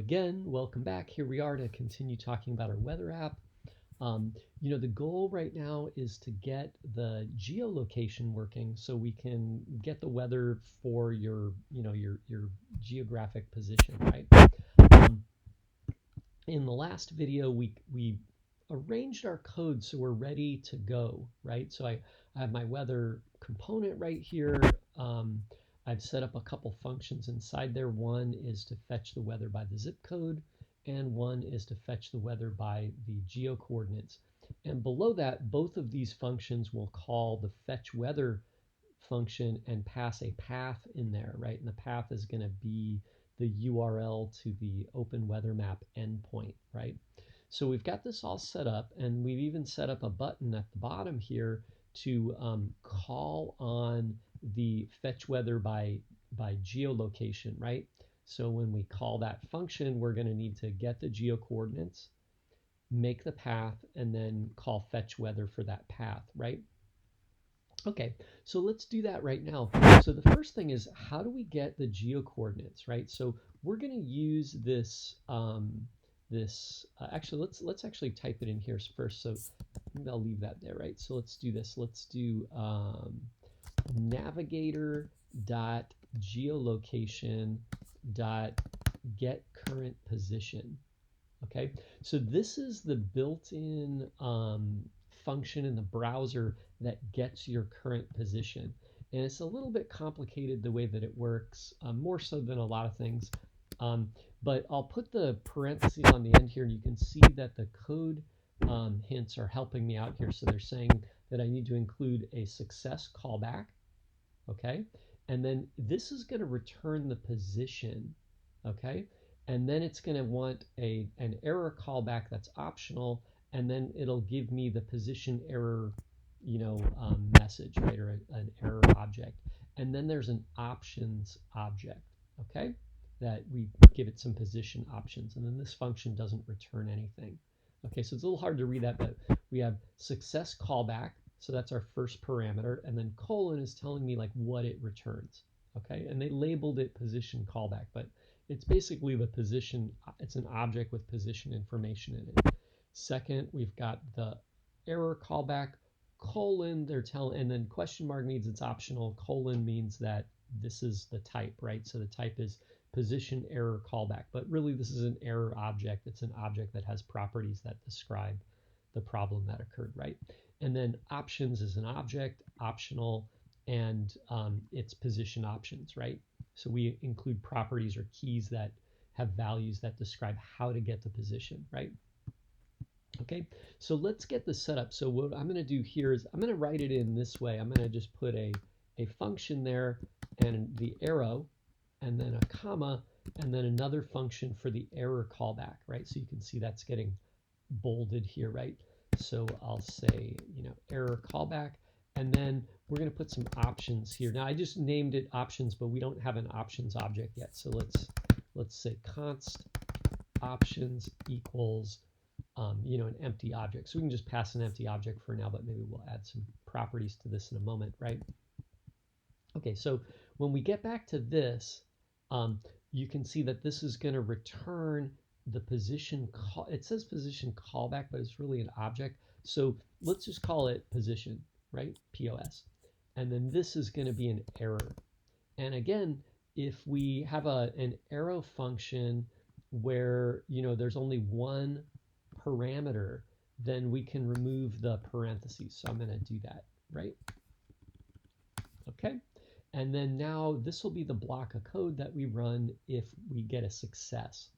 again, welcome back. Here we are to continue talking about our weather app. The goal right now is to get the geolocation working so we can get the weather for your geographic position, right? In the last video, we arranged our code so we're ready to go, right? So I have my weather component right here. I've set up a couple functions inside there. One is to fetch the weather by the zip code, and one is to fetch the weather by the geo coordinates. And below that, both of these functions will call the fetch weather function and pass a path in there, right? And the path is going to be the URL to the Open Weather Map endpoint, right? So we've got this all set up, and we've even set up a button at the bottom here to call on the fetch weather by geolocation, right? So when we call that function, we're going to need to get the geo coordinates, make the path, and then call fetch weather for that path, right? Okay, so let's do that right now. So the first thing is, how do we get the geo coordinates, right? So we're going to use this actually let's actually type it in here first. So maybe I'll leave that there, right? So let's do this. Let's do navigator.geolocation.getCurrentPosition. Okay, so this is the built-in function in the browser that gets your current position. And it's a little bit complicated the way that it works, more so than a lot of things. But I'll put the parentheses on the end here, and you can see that the code hints are helping me out here. So they're saying that I need to include a success callback, okay? And then this is going to return the position, okay? And then it's going to want an error callback that's optional, and then it'll give me the position error, message, right, or an error object. And then there's an options object, okay, that we give it some position options. And then this function doesn't return anything. Okay, so it's a little hard to read that, but we have success callback, so that's our first parameter, and then colon is telling me like what it returns, okay? And they labeled it position callback, but it's basically the position, it's an object with position information in it. Second, we've got the error callback, colon, they're telling, and then question mark means it's optional, colon means that this is the type, right? So the type is position error callback, but really this is an error object. It's an object that has properties that describe the problem that occurred, right? And then options is an object, optional, and it's position options, right? So we include properties or keys that have values that describe how to get the position, right? Okay, so let's get this set up. So what I'm going to do here is I'm going to write it in this way. I'm going to just put a function there and the arrow, and then a comma, and then another function for the error callback, right? So you can see that's getting bolded here, right? So I'll say, error callback, and then we're going to put some options here. Now I just named it options, but we don't have an options object yet. So let's say const options equals an empty object. So we can just pass an empty object for now, but maybe we'll add some properties to this in a moment, right? Okay, so when we get back to this, you can see that this is going to return the position call. It says position callback, but it's really an object. So let's just call it position, right? POS. And then this is going to be an error. And again, if we have an arrow function where there's only one parameter, then we can remove the parentheses. So I'm going to do that, right? Okay. And then now this will be the block of code that we run if we get a success.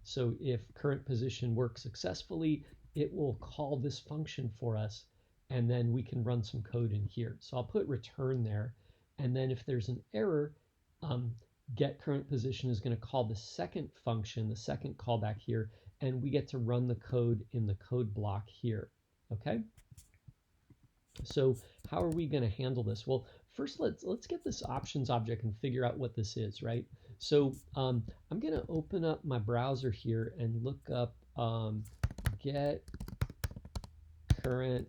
So if current position works successfully, it will call this function for us, and then we can run some code in here. So I'll put return there, and then if there's an error, get current position is going to call the second function, the second callback here, and we get to run the code in the code block here, okay? So how are we going to handle this? Well, first let's get this options object and figure out what this is, right? So I'm going to open up my browser here and look up get current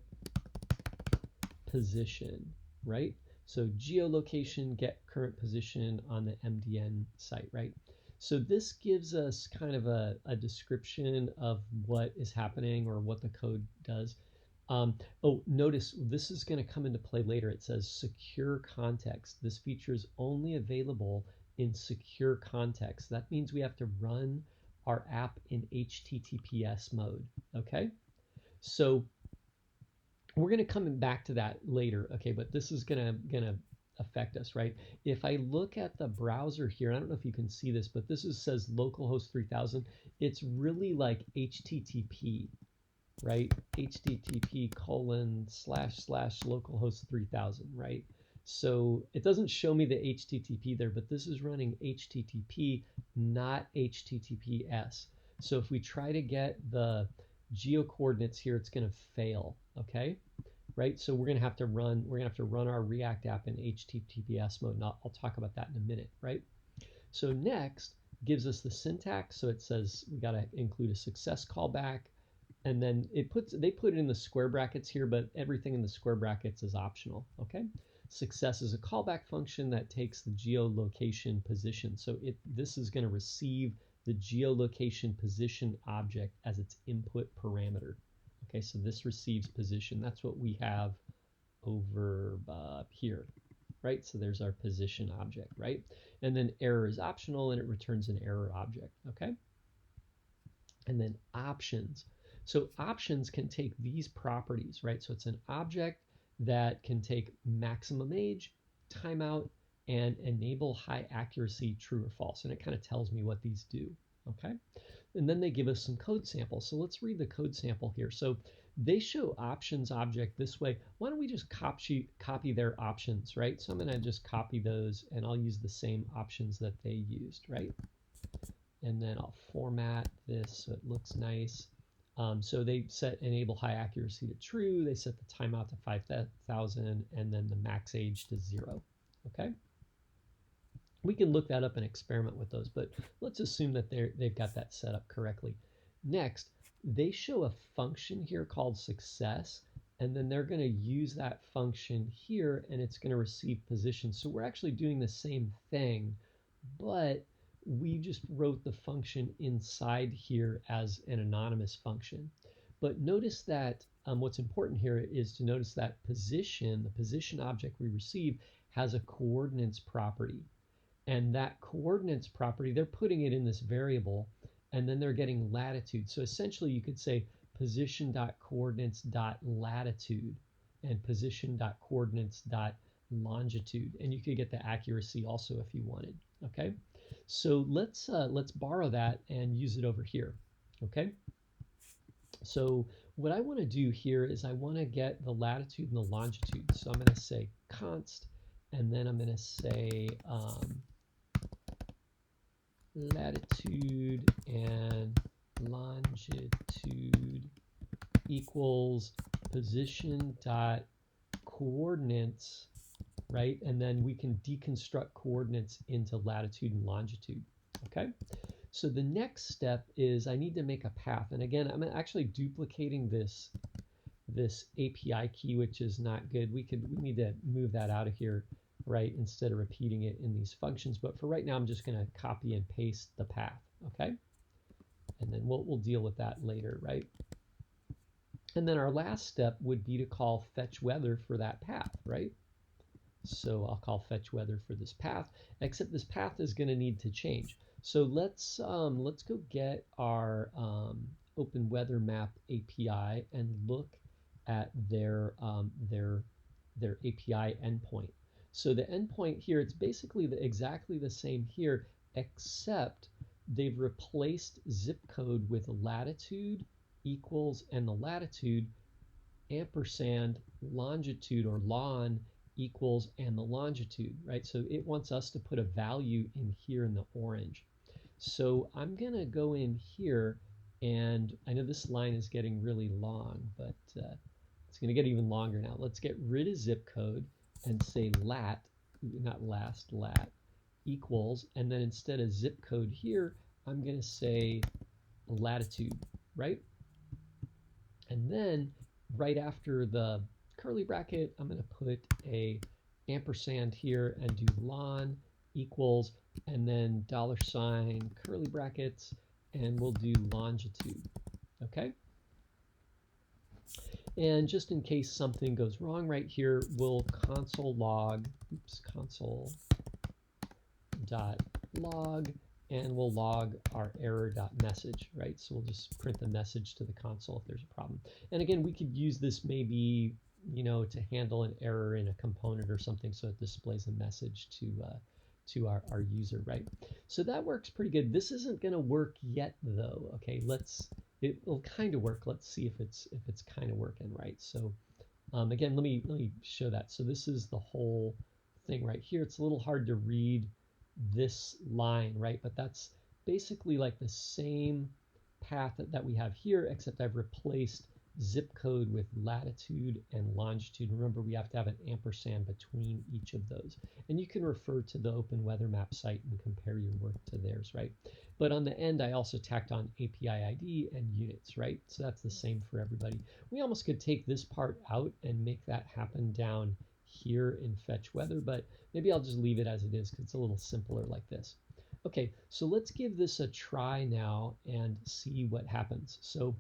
position, right? So geolocation, get current position on the MDN site, right? So this gives us kind of a description of what is happening or what the code does. Oh, notice this is going to come into play later. It says secure context. This feature is only available in secure context. That means we have to run our app in HTTPS mode, okay? So we're going to come back to that later, okay? But this is going to affect us, right? If I look at the browser here, I don't know if you can see this, but this says localhost 3000. It's really like HTTP, right? HTTP://localhost 3000, right? So it doesn't show me the HTTP there, but this is running HTTP, not HTTPS. So if we try to get the geo coordinates here, it's going to fail, okay? Right? So we're going to have to run our React app in HTTPS mode. And I'll talk about that in a minute, right? So next gives us the syntax. So it says we got to include a success callback, and then they put it in the square brackets here, but everything in the square brackets is optional, okay? Success is a callback function that takes the geolocation position. So this is going to receive the geolocation position object as its input parameter. Okay, so this receives position. That's what we have over here, right? So there's our position object, right? And then error is optional and it returns an error object, okay? And then options. So options can take these properties, right? So it's an object that can take maximum age, timeout, and enable high accuracy, true or false. And it kind of tells me what these do, okay? And then they give us some code samples. So let's read the code sample here. So they show options object this way. Why don't we just copy their options, right? So I'm going to just copy those and I'll use the same options that they used, right? And then I'll format this so it looks nice. So they set enable high accuracy to true. They set the timeout to 5,000 and then the max age to 0. Okay. We can look that up and experiment with those, but let's assume that they've got that set up correctly. Next, they show a function here called success, and then they're going to use that function here, and it's going to receive position. So we're actually doing the same thing, but we just wrote the function inside here as an anonymous function. But notice that what's important here is to notice that position, the position object we receive, has a coordinates property. And that coordinates property, they're putting it in this variable, and then they're getting latitude. So essentially you could say position.coordinates.latitude and position.coordinates.longitude, and you could get the accuracy also if you wanted, okay? So let's borrow that and use it over here, okay? So what I want to do here is I want to get the latitude and the longitude. So I'm going to say const, and then I'm going to say latitude and longitude equals position dot coordinates, right? And then we can deconstruct coordinates into latitude and longitude, okay? So the next step is I need to make a path. And again, I'm actually duplicating this API key, which is not good. We need to move that out of here, right, instead of repeating it in these functions. But for right now, I'm just going to copy and paste the path, okay? And then we'll deal with that later, right? And then our last step would be to call fetch weather for that path, right? So I'll call fetch weather for this path, except this path is going to need to change. So let's go get our Open Weather Map API and look at their API endpoint. So the endpoint here, it's basically exactly the same here, except they've replaced zip code with latitude equals and the latitude ampersand longitude or lon equals and the longitude, right? So it wants us to put a value in here in the orange. So I'm going to go in here, and I know this line is getting really long, but it's going to get even longer now. Let's get rid of zip code and say lat, not last, lat equals, and then instead of zip code here, I'm going to say latitude, right? And then right after the curly bracket, I'm going to put a ampersand here and do lon equals and then $ curly brackets, and we'll do longitude, okay? And just in case something goes wrong right here, we'll console.log, and we'll log our error.message, right? So we'll just print the message to the console if there's a problem. And again, we could use this maybe, you know, to handle an error in a component or something so it displays a message to our user, right? So that works pretty good. This isn't going to work yet though. Okay, it'll kind of work. Let's see if it's kind of working, right? So again, let me show that. So this is the whole thing right here. It's a little hard to read this line, right? But that's basically like the same path that we have here, except I've replaced zip code with latitude and longitude. Remember, we have to have an ampersand between each of those. And you can refer to the Open Weather Map site and compare your work to theirs, right? But on the end, I also tacked on API ID and units, right? So that's the same for everybody. We almost could take this part out and make that happen down here in fetch weather, but maybe I'll just leave it as it is because it's a little simpler like this. Okay, so let's give this a try now and see what happens. So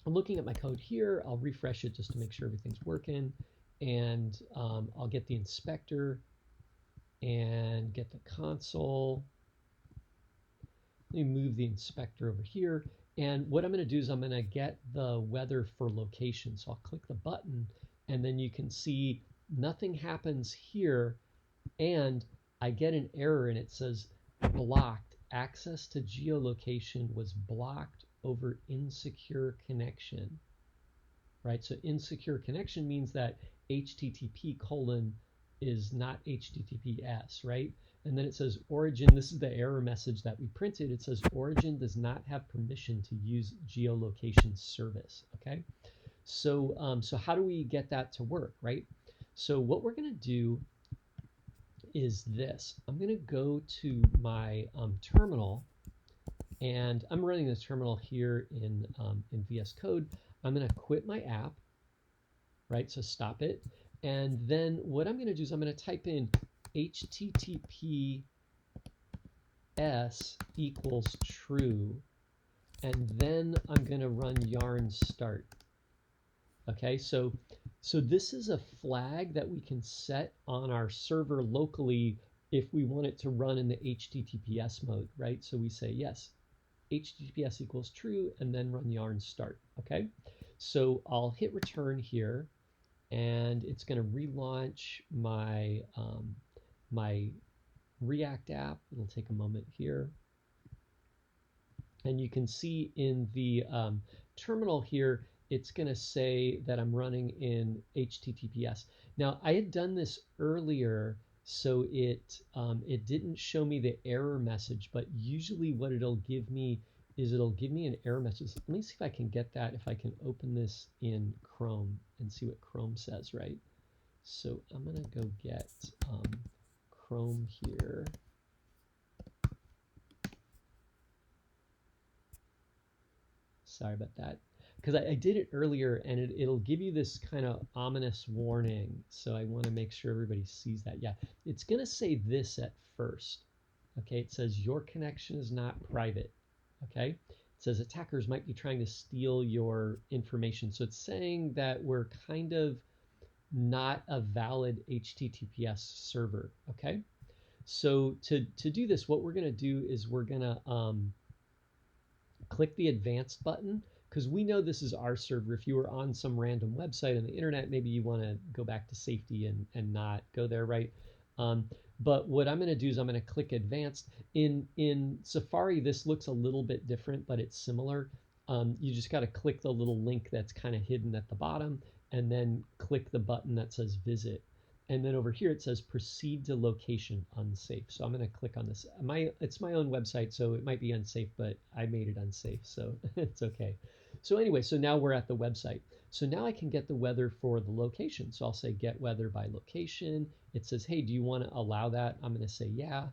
I'm looking at my code here. I'll refresh it just to make sure everything's working. And I'll get the inspector and get the console. Let me move the inspector over here. And what I'm going to do is I'm going to get the weather for location. So I'll click the button, and then you can see nothing happens here. And I get an error, and it says blocked. Access to geolocation was blocked over insecure connection, right? So insecure connection means that HTTP : is not HTTPS, right? And then it says origin, this is the error message that we printed. It says origin does not have permission to use geolocation service, okay? So, so how do we get that to work, right? So what we're gonna do is this. I'm gonna go to my terminal, and I'm running the terminal here in VS Code. I'm going to quit my app, right? So stop it. And then what I'm going to do is I'm going to type in HTTPS equals true, and then I'm going to run yarn start. Okay, so this is a flag that we can set on our server locally if we want it to run in the HTTPS mode, right? So we say yes, HTTPS equals true, and then run yarn start, okay? So I'll hit return here, and it's going to relaunch my, my React app. It'll take a moment here. And you can see in the terminal here, it's going to say that I'm running in HTTPS. Now, I had done this earlier, so it didn't show me the error message, but usually what it'll give me is it'll give me an error message. Let me see if I can get that, if I can open this in Chrome and see what Chrome says, right? So I'm going to go get Chrome here. Sorry about that. Because I did it earlier, and it'll give you this kind of ominous warning. So I want to make sure everybody sees that. Yeah, it's going to say this at first. Okay, it says your connection is not private. Okay, it says attackers might be trying to steal your information. So it's saying that we're kind of not a valid HTTPS server. Okay, so to do this, what we're going to do is we're going to click the advanced button, because we know this is our server. If you were on some random website on the internet, maybe you want to go back to safety and not go there, right? But what I'm going to do is I'm going to click advanced. In Safari, this looks a little bit different, but it's similar. You just got to click the little link that's kind of hidden at the bottom, and then click the button that says visit. And then over here it says proceed to location unsafe. So I'm going to click on this. It's my own website, so it might be unsafe, but I made it unsafe, so it's okay. So anyway, so now we're at the website. So now I can get the weather for the location. So I'll say get weather by location. It says, hey, do you want to allow that? I'm going to say yeah.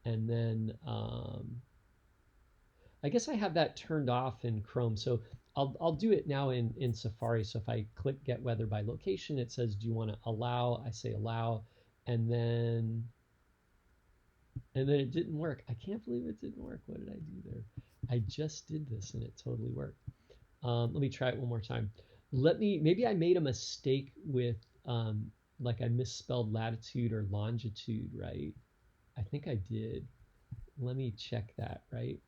And then I guess I have that turned off in Chrome. So I'll do it now in Safari. So if I click get weather by location, it says, do you want to allow? I say allow, and then And then it didn't work. I can't believe it didn't work. What did I do there? I just did this and it totally worked. Let me try it one more time. Maybe I made a mistake with, like I misspelled latitude or longitude, right? I think I did. Let me check that, right?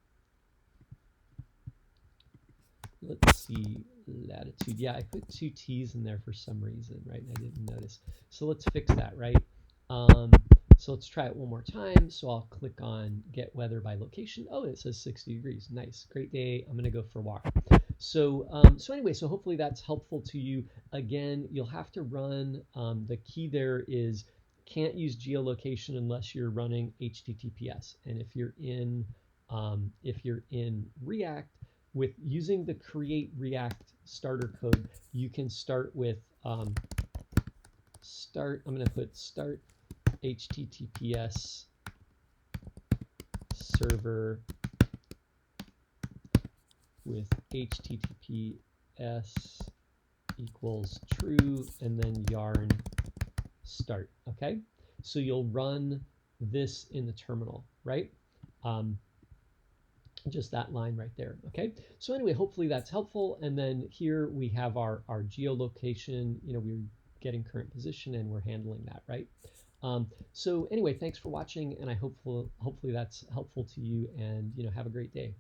Let's see, latitude. Yeah, I put two T's in there for some reason, right? And I didn't notice. So let's fix that, right? Um, so let's try it one more time. So I'll click on get weather by location. Oh, it says 60 degrees. Nice, great day. I'm gonna go for a walk. So anyway, so hopefully that's helpful to you. Again, you'll have to run, the key there is can't use geolocation unless you're running HTTPS. And if you're in React, with using the create React starter code, you can start with I'm going to put start HTTPS server with HTTPS equals true and then yarn start. Okay, so you'll run this in the terminal, right? Just that line right there. Okay, so anyway, hopefully that's helpful. And then here we have our geolocation. We're getting current position and we're handling that, right? So anyway, thanks for watching, and hopefully that's helpful to you, and have a great day.